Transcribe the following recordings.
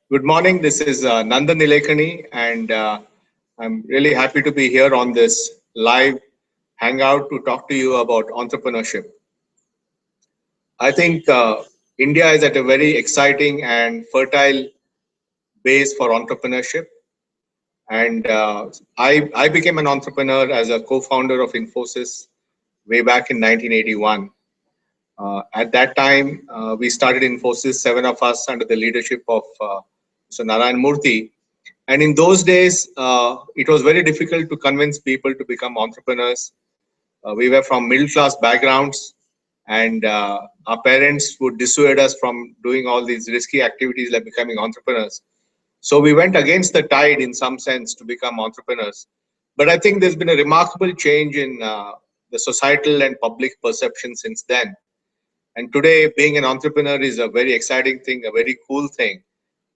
Good morning. This is Nandan Nilekani, and I'm really happy to be here on this live hangout to talk to you about entrepreneurship. I think India is at a very exciting and fertile base for entrepreneurship. And I became an entrepreneur as a co-founder of Infosys way back in 1981. At that time, we started Infosys, seven of us under the leadership of Mr. Narayan Murthy. And in those days, it was very difficult to convince people to become entrepreneurs. We were from middle class backgrounds, and our parents would dissuade us from doing all these risky activities like becoming entrepreneurs. So we went against the tide in some sense to become entrepreneurs. But I think there's been a remarkable change in the societal and public perception since then. And today, being an entrepreneur is a very exciting thing, a very cool thing.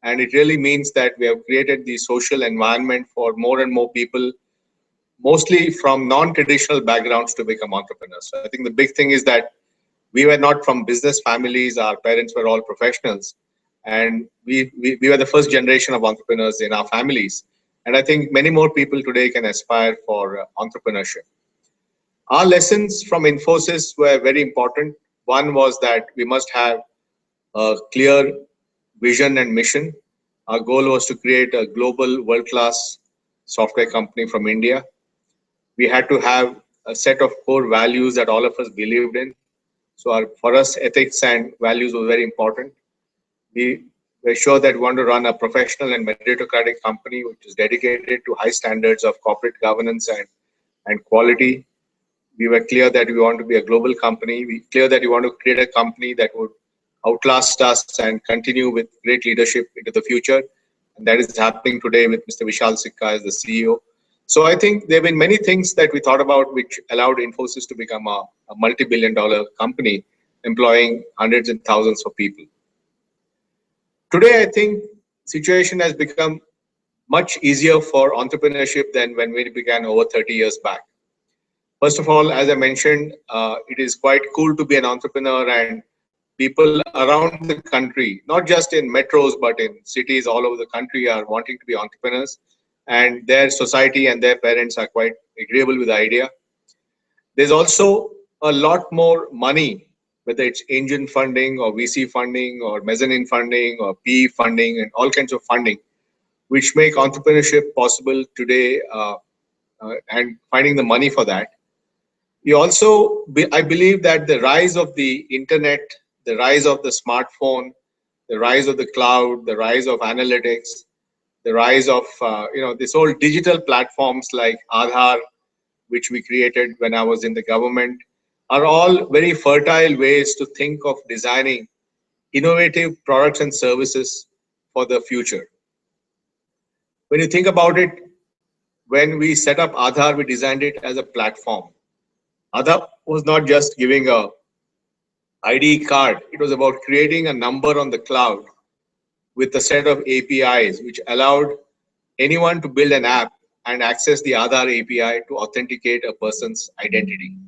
And it really means that we have created the social environment for more and more people, mostly from non-traditional backgrounds, to become entrepreneurs. So I think the big thing is that we were not from business families. Our parents were all professionals. And we were the first generation of entrepreneurs in our families. And I think many more people today can aspire for entrepreneurship. Our lessons from Infosys were very important. One was that we must have a clear vision and mission. Our goal was to create a global world-class software company from India. We had to have a set of core values that all of us believed in. So for us, ethics and values were very important. We were sure that we want to run a professional and meritocratic company which is dedicated to high standards of corporate governance and quality. We were clear that we want to be a global company. We clear that we want to create a company that would outlast us and continue with great leadership into the future. And that is happening today with Mr. Vishal Sikka as the CEO. So I think there have been many things that we thought about which allowed Infosys to become a multi-billion-dollar company employing hundreds and thousands of people. Today, I think situation has become much easier for entrepreneurship than when we began over 30 years back. First of all, as I mentioned, it is quite cool to be an entrepreneur, and people around the country, not just in metros, but in cities all over the country, are wanting to be entrepreneurs, and their society and their parents are quite agreeable with the idea. There's also a lot more money, whether it's angel funding or VC funding or mezzanine funding or PE funding and all kinds of funding, which make entrepreneurship possible today, and finding the money for that. I believe that the rise of the internet, the rise of the smartphone, the rise of the cloud, the rise of analytics, the rise of this whole digital platforms like Aadhaar, which we created when I was in the government, are all very fertile ways to think of designing innovative products and services for the future. When you think about it, when we set up Aadhaar, we designed it as a platform. Aadhaar was not just giving a ID card. It was about creating a number on the cloud with a set of APIs, which allowed anyone to build an app and access the Aadhaar API to authenticate a person's identity.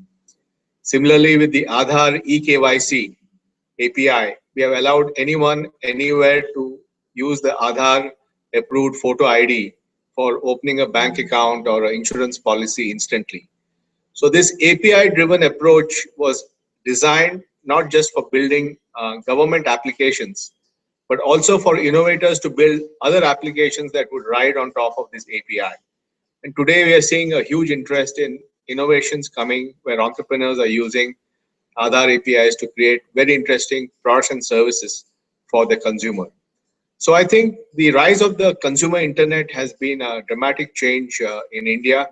Similarly, with the Aadhaar eKYC API, we have allowed anyone anywhere to use the Aadhaar approved photo ID for opening a bank account or an insurance policy instantly. So this API-driven approach was designed not just for building government applications, but also for innovators to build other applications that would ride on top of this API. And today we are seeing a huge interest in innovations coming where entrepreneurs are using Aadhaar APIs to create very interesting products and services for the consumer. So I think the rise of the consumer internet has been a dramatic change in India.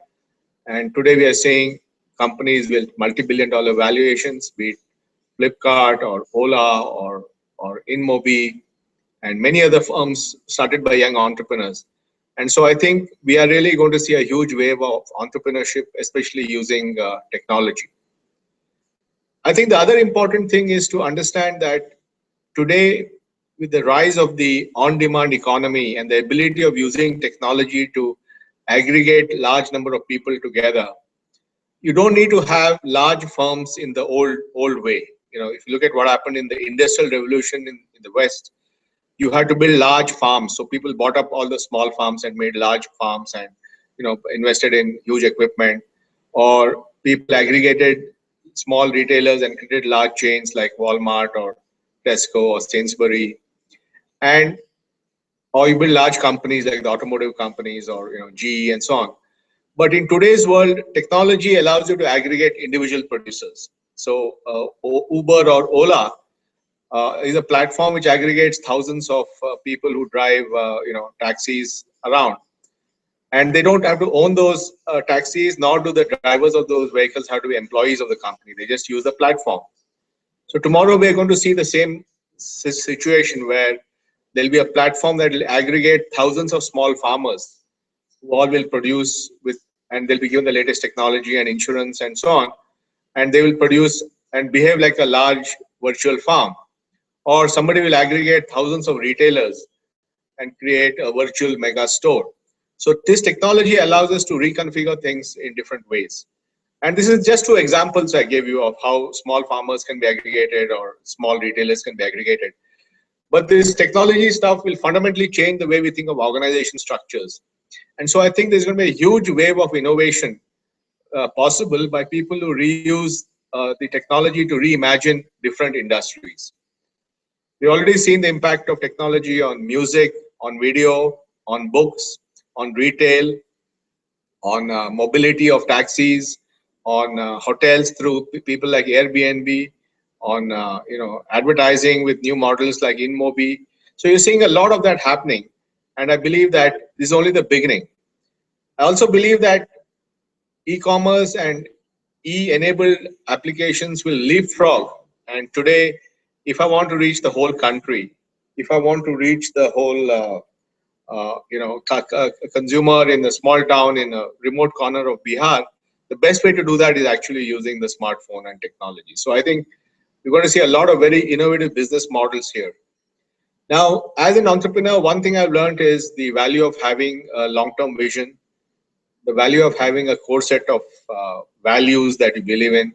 And today we are seeing companies with multi-billion-dollar valuations, be it Flipkart or Ola or InMobi, and many other firms started by young entrepreneurs. And so I think we are really going to see a huge wave of entrepreneurship, especially using technology. I think the other important thing is to understand that today, with the rise of the on-demand economy and the ability of using technology to aggregate large number of people together, you don't need to have large firms in the old way. If you look at what happened in the Industrial Revolution in the West, you had to build large farms. So people bought up all the small farms and made large farms and invested in huge equipment, or people aggregated small retailers and created large chains like Walmart or Tesco or Sainsbury, and or you build large companies like the automotive companies or GE and so on. But in today's world, technology allows you to aggregate individual producers. So Uber or Ola is a platform which aggregates thousands of people who drive taxis around, and they don't have to own those taxis, nor do the drivers of those vehicles have to be employees of the company. They just use the platform. So tomorrow we are going to see the same situation where there'll be a platform that will aggregate thousands of small farmers who all will produce with, and they'll be given the latest technology and insurance and so on, and they will produce and behave like a large virtual farm. Or somebody will aggregate thousands of retailers and create a virtual mega store. So this technology allows us to reconfigure things in different ways. And this is just two examples I gave you of how small farmers can be aggregated or small retailers can be aggregated. But this technology stuff will fundamentally change the way we think of organization structures. And so I think there's going to be a huge wave of innovation possible by people who reuse the technology to reimagine different industries. We've already seen the impact of technology on music, on video, on books, on retail, on mobility of taxis, on hotels through people like Airbnb, on advertising with new models like InMobi. So you're seeing a lot of that happening, and I believe that this is only the beginning. I also believe that e-commerce and e-enabled applications will leapfrog. And today, if I want to reach the whole country, if I want to reach the whole consumer in a small town in a remote corner of Bihar, the best way to do that is actually using the smartphone and technology. So I think we're going to see a lot of very innovative business models here. Now, as an entrepreneur, one thing I've learned is the value of having a long-term vision, the value of having a core set of values that you believe in,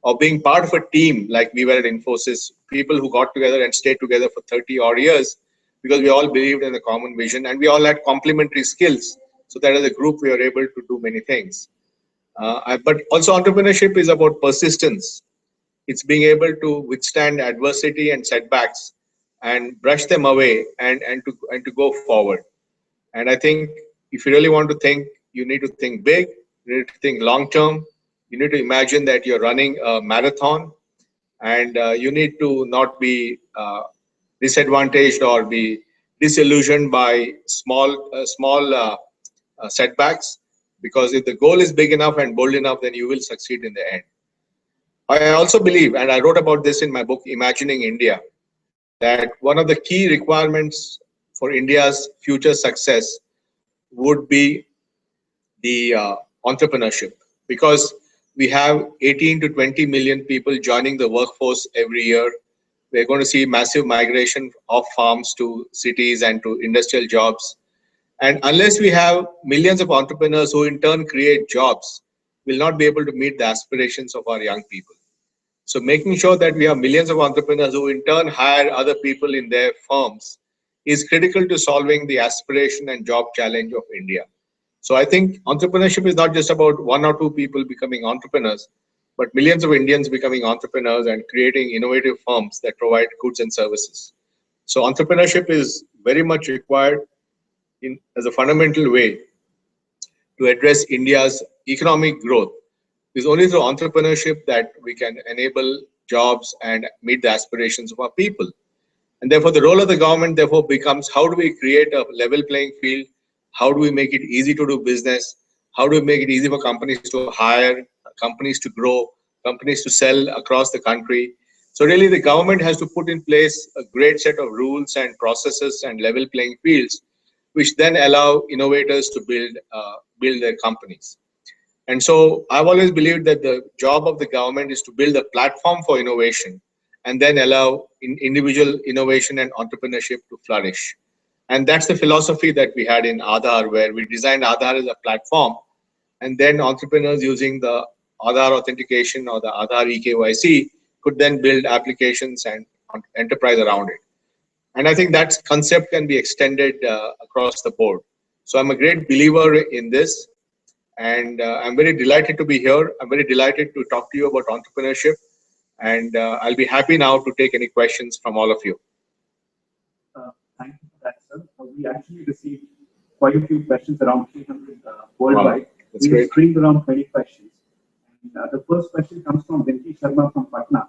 or being part of a team like we were at Infosys, people who got together and stayed together for 30 odd years because we all believed in a common vision and we all had complementary skills. So that as a group, we were able to do many things. But also entrepreneurship is about persistence. It's being able to withstand adversity and setbacks and brush them away and to go forward. And I think if you really want to think, you need to think big, you need to think long term, you need to imagine that you're running a marathon, and you need to not be disadvantaged or be disillusioned by small setbacks, because if the goal is big enough and bold enough, then you will succeed in the end. I also believe, and I wrote about this in my book, Imagining India, that one of the key requirements for India's future success would be the entrepreneurship, because we have 18 to 20 million people joining the workforce every year. We're going to see massive migration of farms to cities and to industrial jobs. And unless we have millions of entrepreneurs who in turn create jobs, we'll not be able to meet the aspirations of our young people. So making sure that we have millions of entrepreneurs who in turn hire other people in their firms is critical to solving the aspiration and job challenge of India. So I think entrepreneurship is not just about one or two people becoming entrepreneurs, but millions of Indians becoming entrepreneurs and creating innovative firms that provide goods and services. So entrepreneurship is very much required as a fundamental way to address India's economic growth. It's only through entrepreneurship that we can enable jobs and meet the aspirations of our people. And therefore, the role of the government therefore becomes, how do we create a level playing field? How do we make it easy to do business? How do we make it easy for companies to hire, companies to grow, companies to sell across the country? So really, the government has to put in place a great set of rules and processes and level playing fields, which then allow innovators to build their companies. And so I've always believed that the job of the government is to build a platform for innovation and then allow individual innovation and entrepreneurship to flourish. And that's the philosophy that we had in Aadhaar, where we designed Aadhaar as a platform, and then entrepreneurs using the Aadhaar authentication or the Aadhaar eKYC could then build applications and enterprise around it. And I think that concept can be extended across the board. So I'm a great believer in this. And I'm very delighted to be here. I'm very delighted to talk to you about entrepreneurship. And I'll be happy now to take any questions from all of you. Thank you for that, sir. We actually received quite a few questions, around 300 worldwide. Wow, that's great. Screened around 20 questions. And, the first question comes from Vinky Sharma from Patna.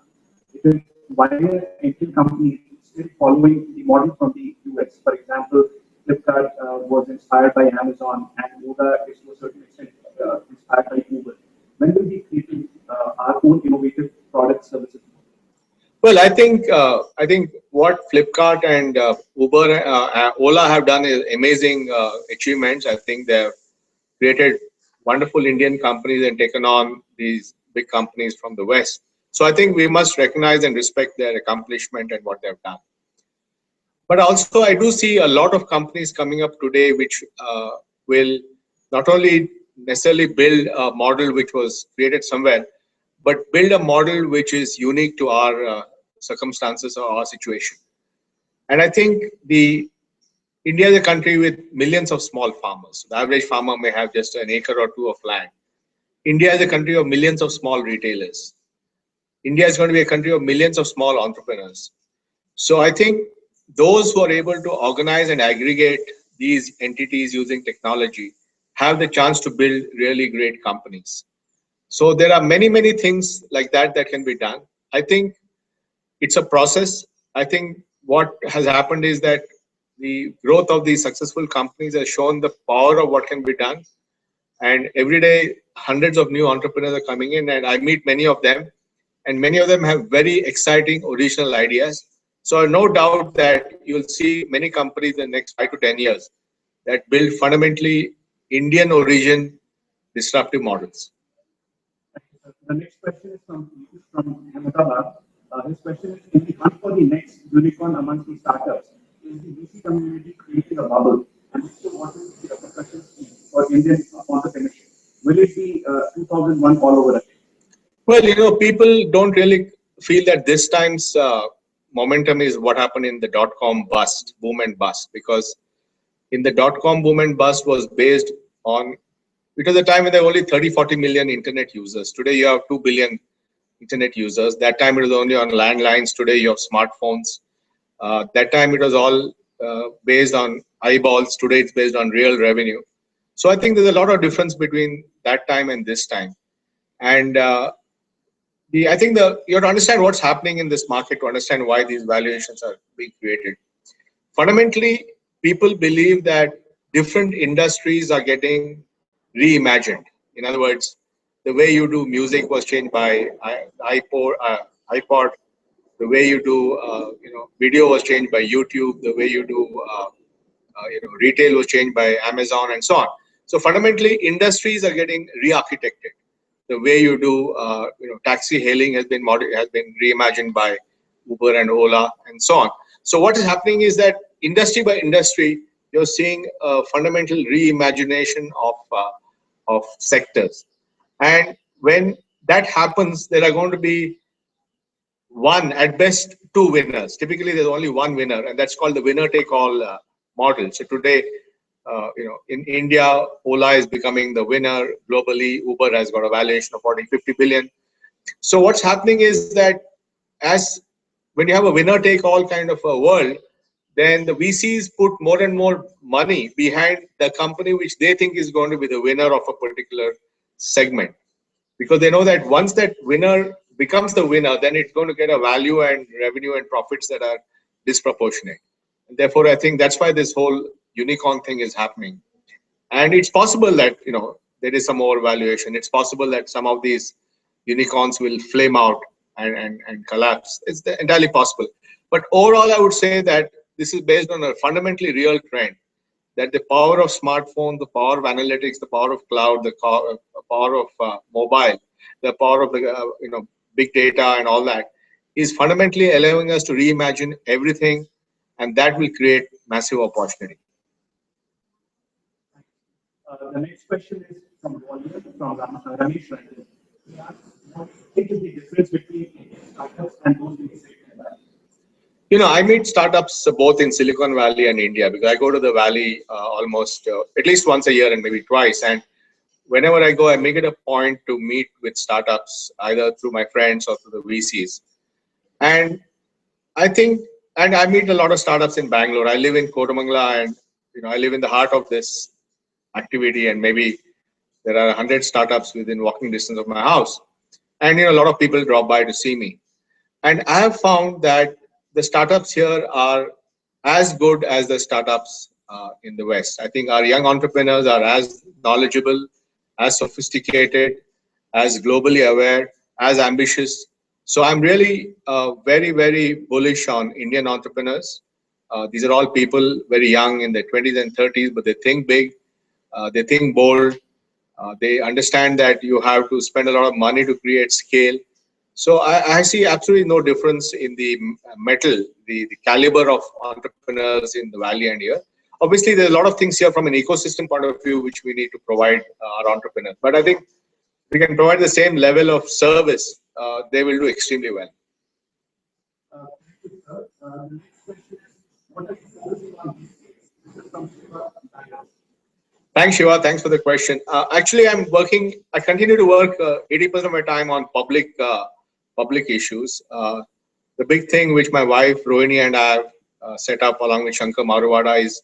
It is, why are Indian companies still following the model from the US? For example, Flipkart was inspired by Amazon, and Ola is to a certain extent inspired by Uber. When will we create our own innovative product services? Well, I think what Flipkart and Uber, Ola have done is amazing achievements. I think they've created wonderful Indian companies and taken on these big companies from the West. So I think we must recognize and respect their accomplishment and what they've done. But also, I do see a lot of companies coming up today which will not only necessarily build a model which was created somewhere, but build a model which is unique to our circumstances or our situation. And I think India is a country with millions of small farmers. The average farmer may have just an acre or two of land. India is a country of millions of small retailers. India is going to be a country of millions of small entrepreneurs. So I think those who are able to organize and aggregate these entities using technology have the chance to build really great companies. So there are many, many things like that that can be done. I think it's a process. I think what has happened is that the growth of these successful companies has shown the power of what can be done. And every day, hundreds of new entrepreneurs are coming in, and I meet many of them. And many of them have very exciting original ideas. So no doubt that you'll see many companies in the next 5 to 10 years that build fundamentally Indian origin disruptive models. The next question is from Ahmedabad. His question is, in the hunt for the next unicorn amongst the startups, is the VC community creating a bubble? And so what is the repercussions for Indian entrepreneurship? Will it be 2001 all over again? Well, people don't really feel that this time's momentum is what happened in the dot-com bust, boom and bust, because in the dot-com boom and bust was based on, it was a time when there were only 30, 40 million internet users. Today you have 2 billion internet users. That time it was only on landlines. Today you have smartphones. That time it was all based on eyeballs. Today it's based on real revenue. So I think there's a lot of difference between that time and this time. And I think you have to understand what's happening in this market to understand why these valuations are being created. Fundamentally, people believe that different industries are getting reimagined. In other words, the way you do music was changed by iPod. The way you do, video was changed by YouTube. The way you do, retail was changed by Amazon, and so on. So fundamentally, industries are getting re-architected. The way you do, taxi hailing has been reimagined by Uber and Ola, and so on. So what is happening is that industry by industry, you're seeing a fundamental reimagination of sectors. And when that happens, there are going to be one, at best, two winners. Typically, there's only one winner, and that's called the winner-take-all model. So today, in India, Ola is becoming the winner. Globally, Uber has got a valuation of 40, 50 billion. So what's happening is that when you have a winner-take-all kind of a world, then the VCs put more and more money behind the company which they think is going to be the winner of a particular segment. Because they know that once that winner becomes the winner, then it's going to get a value and revenue and profits that are disproportionate. And therefore, I think that's why this whole unicorn thing is happening. And it's possible that, there is some overvaluation. It's possible that some of these unicorns will flame out and collapse. It's entirely possible. But overall, I would say that this is based on a fundamentally real trend, that the power of smartphone, the power of analytics, the power of cloud, the power of mobile, the power of the big data and all that is fundamentally allowing us to reimagine everything, and that will create massive opportunity. The next question is from Ramesh Ranjan. He asks, what is the difference between startups and those in the Silicon Valley? I meet startups both in Silicon Valley and India because I go to the Valley almost at least once a year and maybe twice. And whenever I go, I make it a point to meet with startups either through my friends or through the VCs. And I think, and I meet a lot of startups in Bangalore. I live in Kotamangala, and I live in the heart of this activity, and maybe there are 100 startups within walking distance of my house. And a lot of people drop by to see me. And I have found that the startups here are as good as the startups in the West. I think our young entrepreneurs are as knowledgeable, as sophisticated, as globally aware, as ambitious. So I'm really very, very bullish on Indian entrepreneurs. These are all people very young in their 20s and 30s, but they think big, they think bold, they understand that you have to spend a lot of money to create scale. So I see absolutely no difference in the metal, the caliber of entrepreneurs in the Valley and here. Obviously, there's a lot of things here from an ecosystem point of view which we need to provide our entrepreneurs. But I think we can provide the same level of service. They will do extremely well. Thank you, sir. The next question is, what are you focusing on these days? This is from Shiva Nayak. Thanks, Shiva. Thanks for the question. Actually, I continue to work 80% of my time on public issues. The big thing which my wife Rohini and I have set up along with Shankar Maruvada is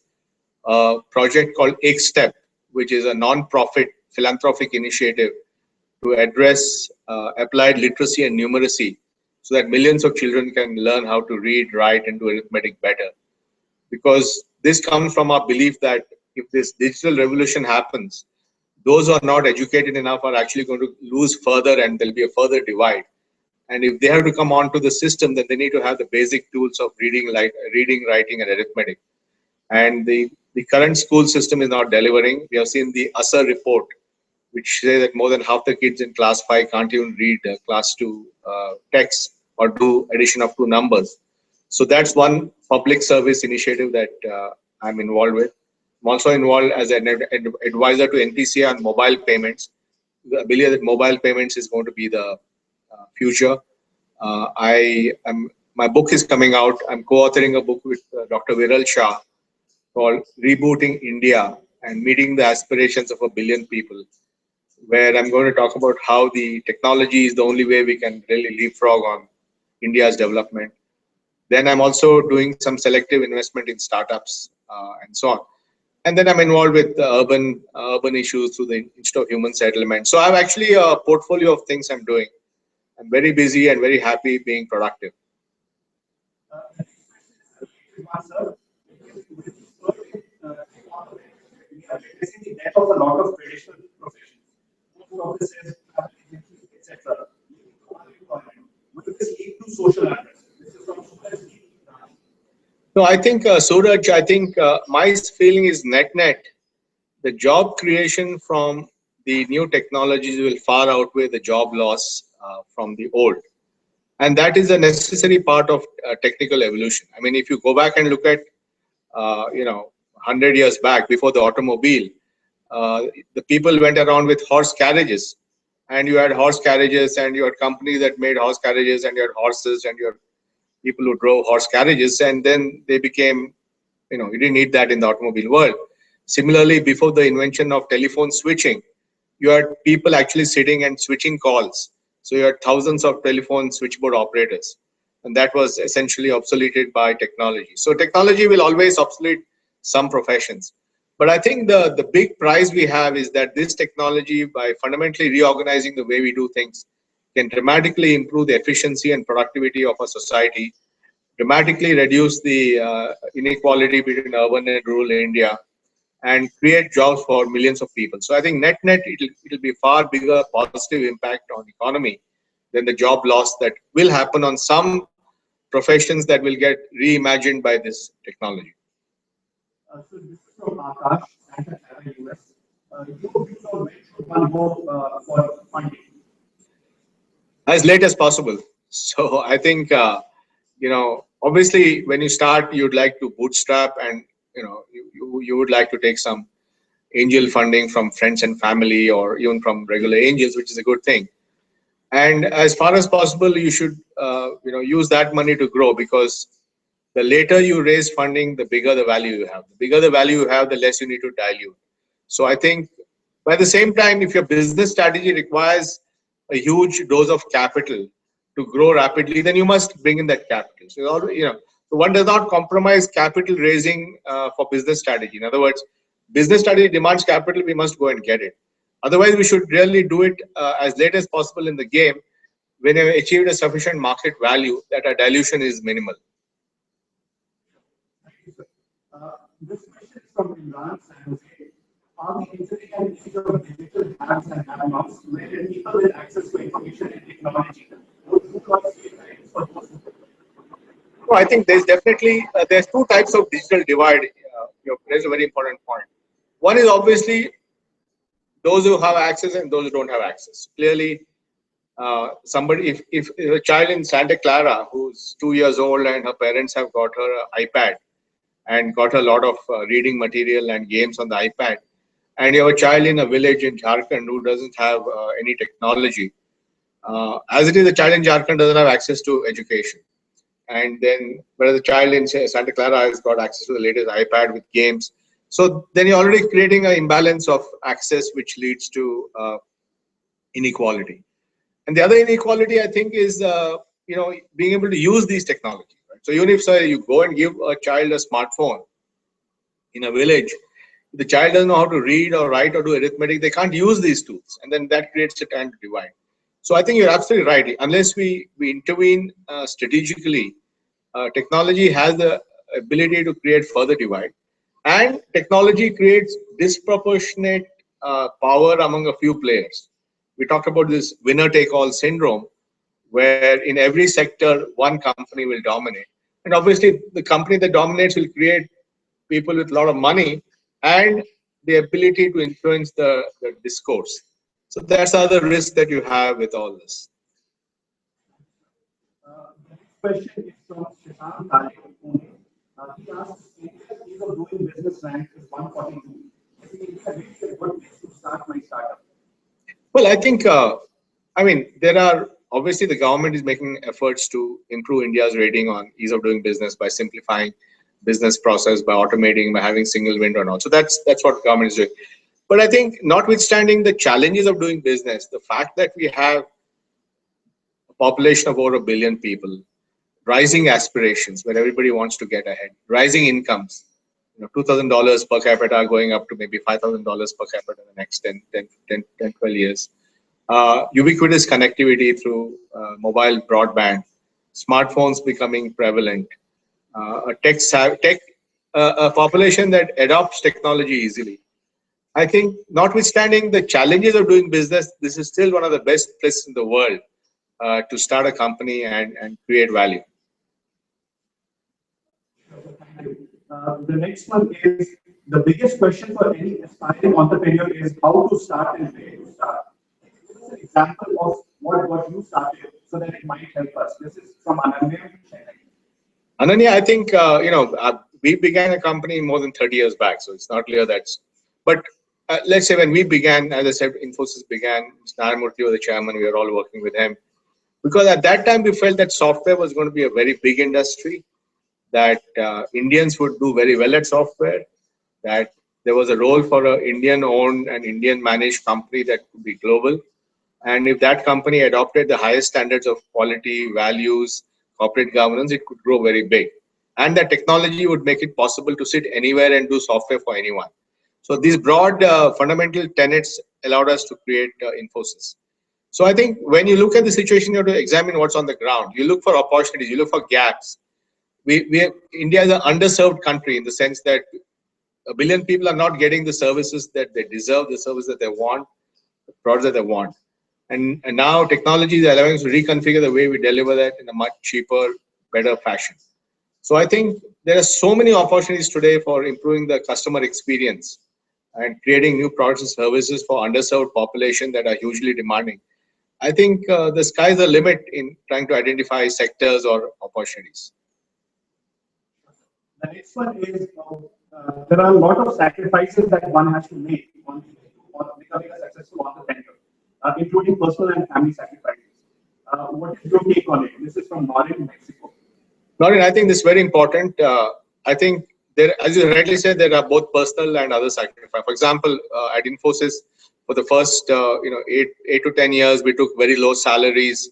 a project called Ek Step, which is a non-profit philanthropic initiative to address applied literacy and numeracy so that millions of children can learn how to read, write, and do arithmetic better. Because this comes from our belief that if this digital revolution happens, those who are not educated enough are actually going to lose further and there'll be a further divide. And if they have to come onto the system, then they need to have the basic tools of reading, writing, and arithmetic. And the current school system is not delivering. We have seen the ASA report, which says that more than half the kids in class 5 can't even read class 2 text or do addition of two numbers. So that's one public service initiative that I'm involved with. I'm also involved as an advisor to NPCI on mobile payments. I believe that mobile payments is going to be the future. My book is coming out. I'm co-authoring a book with Dr. Viral Shah called Rebooting India and Meeting the Aspirations of a Billion People, where I'm going to talk about how the technology is the only way we can really leapfrog on India's development. Then I'm also doing some selective investment in startups and so on. And then I'm involved with urban issues through the Institute of Human Settlement. So I have actually a portfolio of things I'm doing. I'm very busy and very happy being productive. The next question is one, sir. With the surge in we are witnessing the death of a lot of traditional professions. Post offices, travel agencies, etc. Leading to unemployment. Will this lead to social unrest? This is from Suraj. No, I think, Suraj, my feeling is net, the job creation from the new technologies will far outweigh the job loss from the old. And that is a necessary part of technical evolution. I mean, if you go back and look at, 100 years back before the automobile, the people went around with horse carriages. And you had horse carriages and you had companies that made horse carriages and you had horses and you had people who drove horse carriages. And then they became, you didn't need that in the automobile world. Similarly, before the invention of telephone switching, you had people actually sitting and switching calls. So you had thousands of telephone switchboard operators. And that was essentially obsoleted by technology. So technology will always obsolete some professions. But I think the big prize we have is that this technology, by fundamentally reorganizing the way we do things, can dramatically improve the efficiency and productivity of a society, dramatically reduce the inequality between urban and rural India, and create jobs for millions of people. So I think net, it'll be far bigger positive impact on economy than the job loss that will happen on some professions that will get reimagined by this technology. So this is from Akash, Santa Clara, US. Your views on when should one go for funding? As late as possible. So I think, obviously when you start, you'd like to bootstrap and, you would like to take some angel funding from friends and family or even from regular angels, which is a good thing. And as far as possible, you should, use that money to grow, because The later you raise funding, the bigger the value you have. The bigger the value you have, the less you need to dilute. So I think, but at the same time, if your business strategy requires a huge dose of capital to grow rapidly, then you must bring in that capital. So so one does not compromise capital raising for business strategy. In other words, business strategy demands capital, we must go and get it. Otherwise, we should really do it as late as possible in the game when we have achieved a sufficient market value that our dilution is minimal. This question is from Imran San. Are we entering an age of digital haves and have-nots where people with access to information and technology would look for those? So I think there's definitely there's two types of digital divide. You raised a very important point. One is obviously those who have access and those who don't have access. Clearly, somebody, if a child in Santa Clara who's 2 years old and her parents have got her an iPad and got a lot of reading material and games on the iPad, and you have a child in a village in Jharkhand who doesn't have any technology, as it is, the child in Jharkhand doesn't have access to education. And then, whereas the child in Santa Clara has got access to the latest iPad with games, so then you're already creating an imbalance of access, which leads to inequality. And the other inequality, I think, is being able to use these technologies. Right? So even if you go and give a child a smartphone in a village, the child doesn't know how to read or write or do arithmetic, they can't use these tools, and then that creates a time to divide. So I think you're absolutely right. Unless we intervene strategically, technology has the ability to create further divide, and technology creates disproportionate power among a few players. We talked about this winner-take-all syndrome, where in every sector one company will dominate, and obviously the company that dominates will create people with a lot of money and the ability to influence the discourse. So that's the other risk that you have with all this. The next question is from Shashank Kale from Pune. He asks, India's ease of doing business rank is 142. Is India really a good place to start my startup? Well, I think, there are, obviously the government is making efforts to improve India's rating on ease of doing business by simplifying business process, by automating, by having single window and all. So that's what the government is doing. But I think, notwithstanding the challenges of doing business, the fact that we have a population of over 1 billion people, rising aspirations where everybody wants to get ahead, rising incomes, $2,000 per capita going up to maybe $5,000 per capita in the next 10, 12 years. Ubiquitous connectivity through mobile broadband, smartphones becoming prevalent, a population that adopts technology easily. I think, notwithstanding the challenges of doing business, this is still one of the best places in the world to start a company and create value. The next one is, the biggest question for any aspiring entrepreneur is how to start and where to start. Give us an example of what you started so that it might help us. This is from Ananya. Ananya, I think, we began a company more than 30 years back, so it's not clear that's, but let's say when we began, as I said, Infosys began, Mr. Murthy was the chairman, we were all working with him. Because at that time, we felt that software was going to be a very big industry, that Indians would do very well at software, that there was a role for an Indian-owned and Indian-managed company that could be global. And if that company adopted the highest standards of quality, values, corporate governance, it could grow very big. And that technology would make it possible to sit anywhere and do software for anyone. So these broad fundamental tenets allowed us to create Infosys. So I think when you look at the situation, you have to examine what's on the ground. You look for opportunities, you look for gaps. India is an underserved country in the sense that 1 billion people are not getting the services that they deserve, the service that they want, the products that they want. And now technology is allowing us to reconfigure the way we deliver that in a much cheaper, better fashion. So I think there are so many opportunities today for improving the customer experience and creating new products and services for underserved population that are hugely demanding. I think the sky's the limit in trying to identify sectors or opportunities. The next one is, there are a lot of sacrifices that one has to make on becoming a successful entrepreneur, including personal and family sacrifices. What is your take on it? This is from Norin, Mexico. Naurin, I think this is very important. I think there, as you rightly said, there are both personal and other sacrifices. For example, at Infosys, for the first 8 to 10 years, we took very low salaries.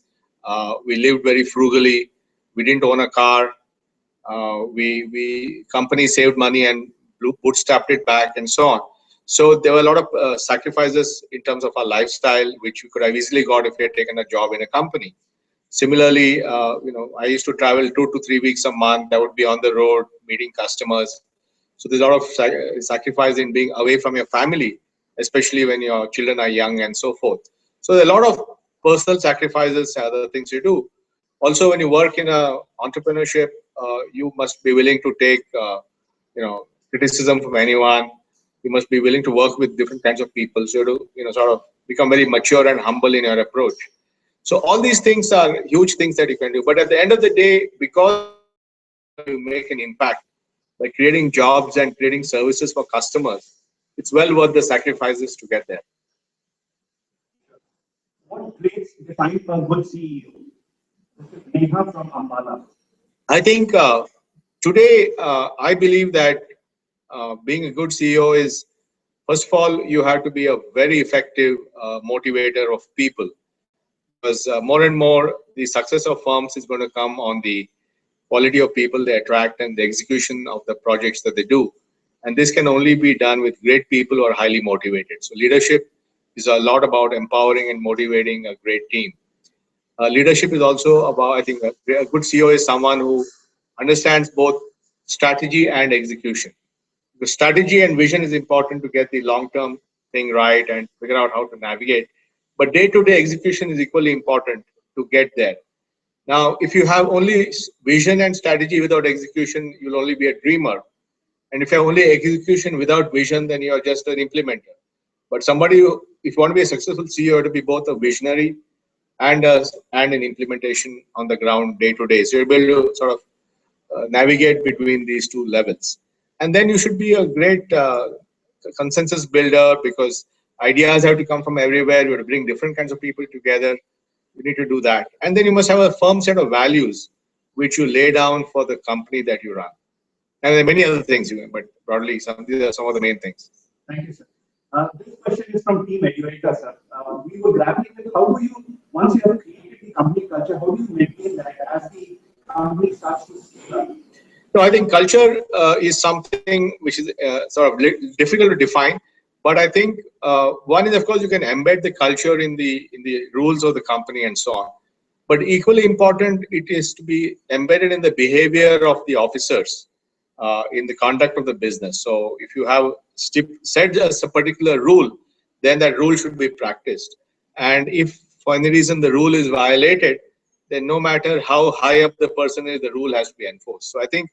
We lived very frugally. We didn't own a car. We company saved money and bootstrapped it back and so on. So there were a lot of sacrifices in terms of our lifestyle, which we could have easily got if we had taken a job in a company. Similarly, I used to travel 2 to 3 weeks a month. I would be on the road meeting customers. So there's a lot of sacrifice in being away from your family, especially when your children are young and so forth. So there are a lot of personal sacrifices, other things you do. Also, when you work in a entrepreneurship, you must be willing to take, criticism from anyone. You must be willing to work with different kinds of people. So you have to, sort of become very mature and humble in your approach. So all these things are huge things that you can do. But at the end of the day, because you work in India, you make an impact by creating jobs and creating services for customers. It's well worth the sacrifices to get there. What traits define a good CEO? This is Neha from Ambala. I think today, I believe that being a good CEO is, first of all, you have to be a very effective motivator of people, because more and more the success of firms is going to come on the quality of people they attract and the execution of the projects that they do. And this can only be done with great people who are highly motivated. So leadership is a lot about empowering and motivating a great team. Leadership is also about, I think, a good CEO is someone who understands both strategy and execution. The strategy and vision is important to get the long-term thing right and figure out how to navigate. But day-to-day execution is equally important to get there. Now, if you have only vision and strategy without execution, you'll only be a dreamer. And if you have only execution without vision, then you're just an implementer. But if you want to be a successful CEO, you have to be both a visionary and an implementation on the ground day to day. So you're able to sort of navigate between these two levels. And then you should be a great consensus builder, because ideas have to come from everywhere. You have to bring different kinds of people together. You need to do that. And then you must have a firm set of values which you lay down for the company that you run. And there are many other things, but broadly, these are some of the main things. Thank you, sir. This question is from Team Edureka, sir. We were grappling with how do you, once you have created the company culture, how do you maintain that as the company starts to scale up? No, I think culture is something which is sort of difficult to define. But I think one is, of course, you can embed the culture in the rules of the company and so on. But equally important, it is to be embedded in the behavior of the officers, in the conduct of the business. So if you have set as a particular rule, then that rule should be practiced. And if for any reason the rule is violated, then no matter how high up the person is, the rule has to be enforced. So I think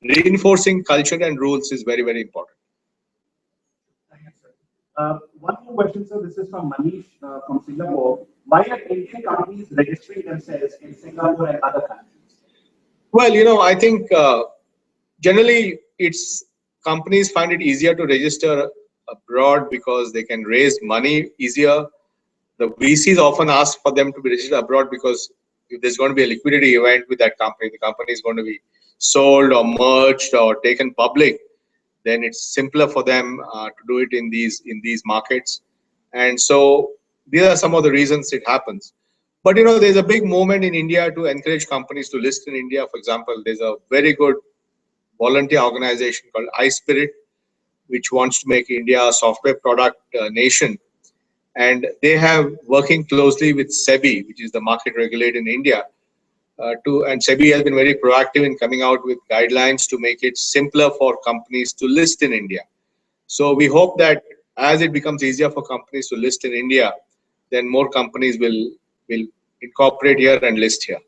reinforcing culture and rules is very, very important. Thank you, sir. One more question, sir. This is from Manish from Singapore. Why are Indian companies registering themselves in Singapore and other countries? Well, I think generally it's companies find it easier to register abroad because they can raise money easier. The VCs often ask for them to be registered abroad because if there's going to be a liquidity event with that company, the company is going to be sold or merged or taken public, then it's simpler for them to do it in these markets. And so these are some of the reasons it happens. But there's a big movement in India to encourage companies to list in India. For example, there's a very good volunteer organization called iSpirit, which wants to make India a software product nation. And they have working closely with SEBI, which is the market regulator in India, and SEBI has been very proactive in coming out with guidelines to make it simpler for companies to list in India. So we hope that as it becomes easier for companies to list in India, then more companies will incorporate here and list here.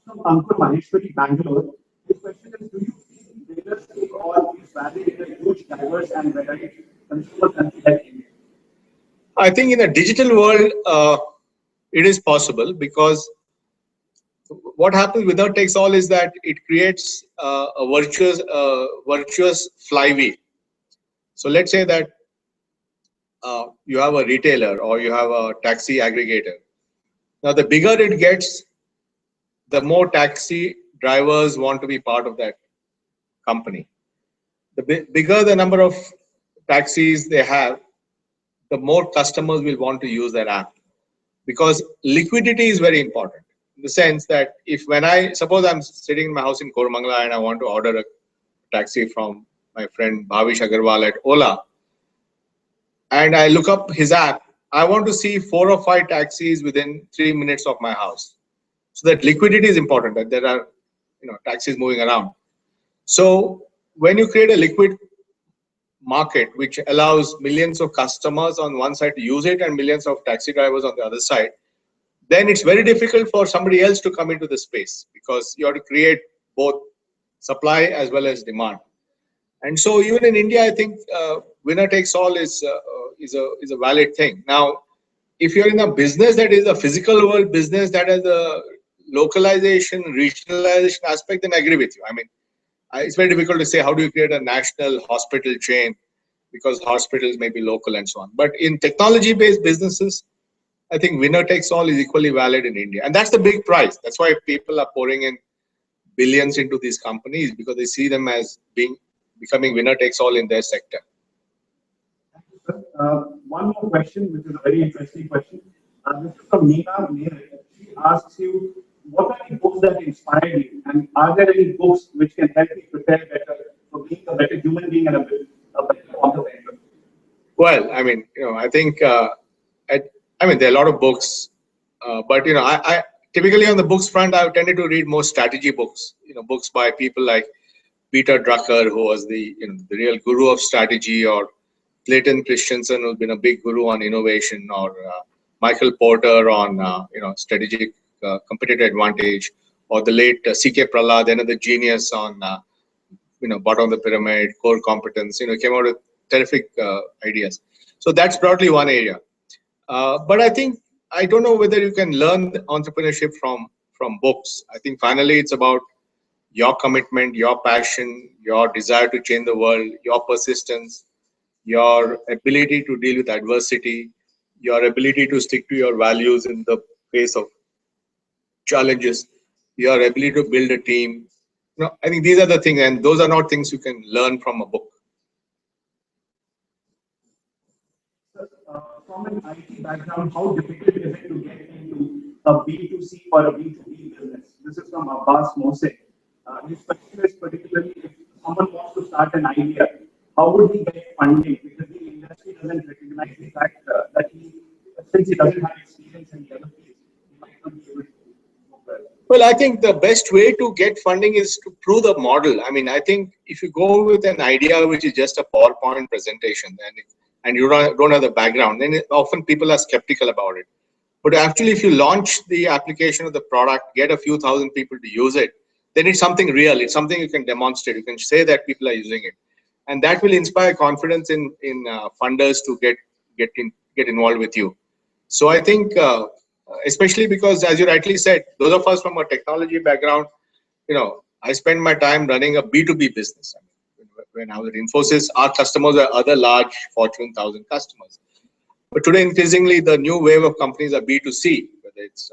From Ankur Maheshwari, Bangalore. This question is: do you think builders take all these values in a huge, diverse, and varied consumer country like India? I think in a digital world, it is possible, because what happens without takes all is that it creates a virtuous flywheel. So let's say that you have a retailer or you have a taxi aggregator. Now, the bigger it gets, the more taxi drivers want to be part of that company. The bigger the number of taxis they have, the more customers will want to use that app, because liquidity is very important, in the sense that if when I suppose I'm sitting in my house in Koramangala and I want to order a taxi from my friend Bhavish Agarwal at Ola, and I look up his app, I want to see 4 or 5 taxis within 3 minutes of my house. So that liquidity is important, that there are taxis moving around. So when you create a liquid market which allows millions of customers on one side to use it and millions of taxi drivers on the other side, then it's very difficult for somebody else to come into the space, because you have to create both supply as well as demand. And so even in India, I think winner takes all is a valid thing. Now, if you're in a business that is a physical world business that has a localization, regionalization aspect, then I agree with you. I mean, it's very difficult to say how do you create a national hospital chain, because hospitals may be local and so on. But in technology-based businesses, I think winner takes all is equally valid in India. And that's the big prize. That's why people are pouring in billions into these companies, because they see them as becoming winner takes all in their sector. One more question, which is a very interesting question. This is from Neena. She asks you, what are the books that inspired you? And are there any books which can help you prepare better for being a better human being and a better entrepreneur? Well, I mean, I think, I mean, there are a lot of books, but, I typically on the books front, I've tended to read more strategy books, books by people like Peter Drucker, who was the real guru of strategy, or Clayton Christensen, who's been a big guru on innovation, or Michael Porter on strategic competitive advantage, or the late C.K. Prahlad, another genius on bottom of the pyramid, core competence. Came out with terrific ideas. So that's broadly one area. But I don't know whether you can learn entrepreneurship from books. I think finally it's about your commitment, your passion, your desire to change the world, your persistence, your ability to deal with adversity, your ability to stick to your values in the face of challenges, your ability to build a team. I think these are the things, and those are not things you can learn from a book. From an IT background, how difficult is it to get into a B2C or a B2B business? This is from Abbas Mosek. His question is particularly if someone wants to start an idea, how would he get funding? Because the industry doesn't recognize the fact that since he doesn't have experience in the other field, he might not be able to do well. Well, I think the best way to get funding is to prove the model. I mean, I think if you go with an idea which is just a PowerPoint presentation, and you don't have the background, then often people are skeptical about it. But actually, if you launch the application of the product, get a few thousand people to use it, then it's something real. It's something you can demonstrate. You can say that people are using it, and that will inspire confidence in funders to get involved with you. So I think, especially because, as you rightly said, those of us from a technology background, I spend my time running a B2B business. I mean, when I was at Infosys, our customers were other large Fortune 1000 customers. But today, increasingly, the new wave of companies are B2C, whether it's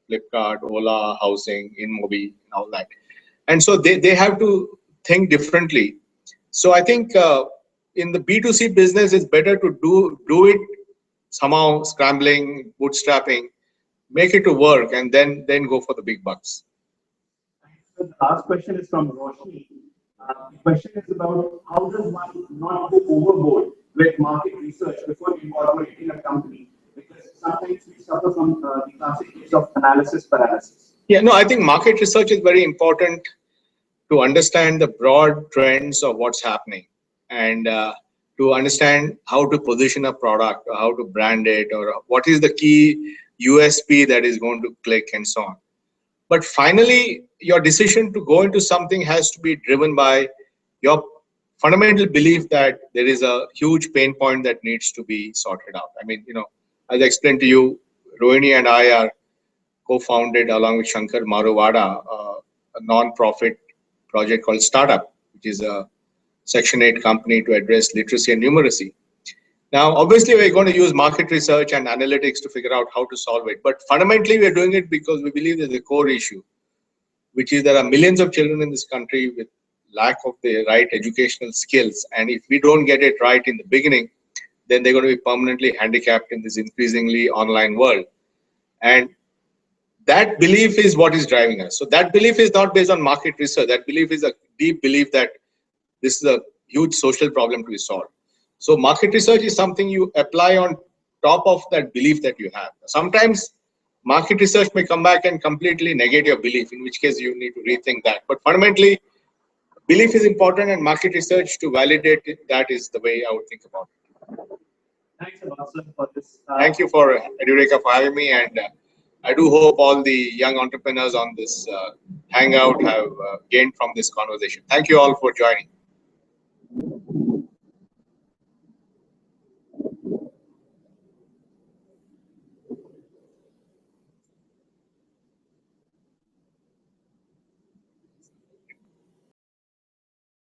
Flipkart, Ola, Housing, InMobi, and all that. And so they have to think differently. So I think in the B2C business, it's better to do it somehow, scrambling, bootstrapping, make it to work, and then go for the big bucks. So the last question is from Roshni. The question is about how does one not go overboard with market research before incorporating a company? Because sometimes we suffer from the classic case of analysis paralysis. Yeah, no, I think market research is very important to understand the broad trends of what's happening, and to understand how to position a product, or how to brand it, or what is the key USP that is going to click, and so on. But finally, your decision to go into something has to be driven by your fundamental belief that there is a huge pain point that needs to be sorted out. I mean, as I explained to you, Rohini and I are co-founded along with Shankar Maruvada, a non-profit project called Startup, which is a Section 8 company to address literacy and numeracy. Now, obviously, we're going to use market research and analytics to figure out how to solve it. But fundamentally, we're doing it because we believe there's a core issue. which is there are millions of children in this country with lack of the right educational skills. And if we don't get it right in the beginning, then they're going to be permanently handicapped in this increasingly online world. And that belief is what is driving us. So that belief is not based on market research. That belief is a deep belief that this is a huge social problem to be solved. So market research is something you apply on top of that belief that you have. Sometimes market research may come back and completely negate your belief, in which case you need to rethink that. But fundamentally, belief is important, and market research to validate it, that is the way I would think about it. Thanks a lot, sir, for this. Thank you for Edureka for having me, and I do hope all the young entrepreneurs on this hangout have gained from this conversation. Thank you all for joining.